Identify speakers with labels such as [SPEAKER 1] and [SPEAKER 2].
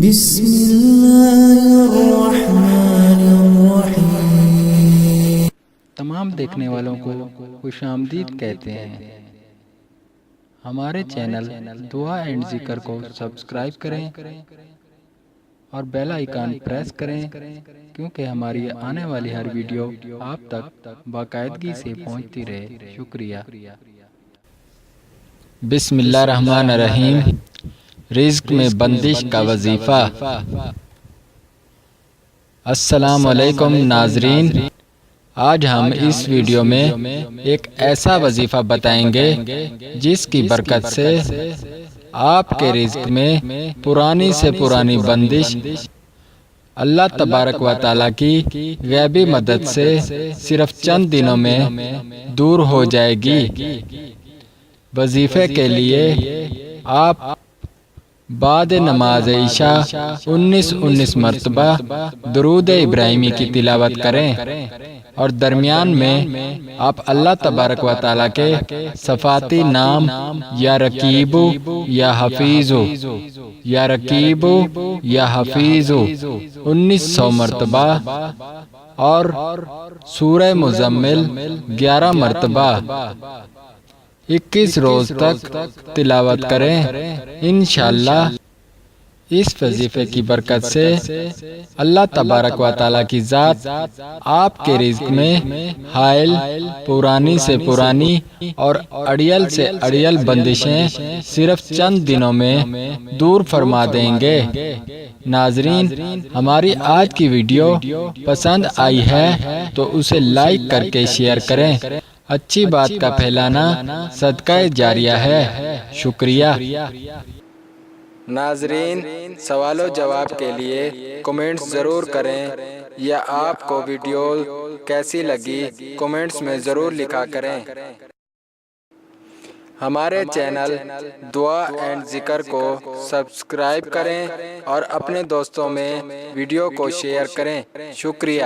[SPEAKER 1] بسم اللہ الرحمن الرحیم۔
[SPEAKER 2] تمام دیکھنے والوں کو خوش آمدید کہتے ہیں۔ ہمارے چینل دعا اینڈ ذکر کو سبسکرائب کریں اور بیل آئیکن پریس کریں کیونکہ ہماری آنے والی ہر ویڈیو آپ تک باقاعدگی سے پہنچتی رہے۔ شکریہ۔ بسم اللہ الرحمن الرحیم۔ رزق میں بندش کا وظیفہ۔ السلام علیکم ناظرین، آج ہم اس ویڈیو میں ایک ایسا وظیفہ بتائیں گے جس کی برکت سے آپ کے رزق میں پرانی سے پرانی بندش اللہ تبارک و تعالیٰ کی غیبی مدد سے صرف چند دنوں میں دور ہو جائے گی۔ وظیفے کے لیے آپ بعد نماز عشاء 19 مرتبہ درود ابراہیمی کی تلاوت کریں اور درمیان میں آپ اللہ تبارک و تعالیٰ کے صفاتی نام یا رقیبو یا حفیظو یا رقیبو یا حفیظو 1900 مرتبہ اور سورہ مزمل 11 مرتبہ 21 روز تک تلاوت کریں۔ انشاءاللہ اس وظیفے کی برکت سے اللہ تبارک و تعالیٰ کی ذات آپ کے رزق میں حائل پرانی سے پرانی اور اڑیل سے اڑیل بندشیں صرف چند دنوں میں دور فرما دیں گے۔ ناظرین، ہماری آج کی ویڈیو پسند آئی ہے تو اسے لائک کر کے شیئر کریں۔ اچھی بات کا پھیلانا صدقہ جاریہ ہے۔ شکریہ۔ ناظرین، سوال و جواب کے لیے کمنٹس ضرور کریں یا آپ کو ویڈیو کیسی لگی کمنٹس میں ضرور لکھا کریں۔ ہمارے چینل دعا اینڈ ذکر کو سبسکرائب کریں اور اپنے دوستوں میں ویڈیو کو شیئر کریں۔ شکریہ۔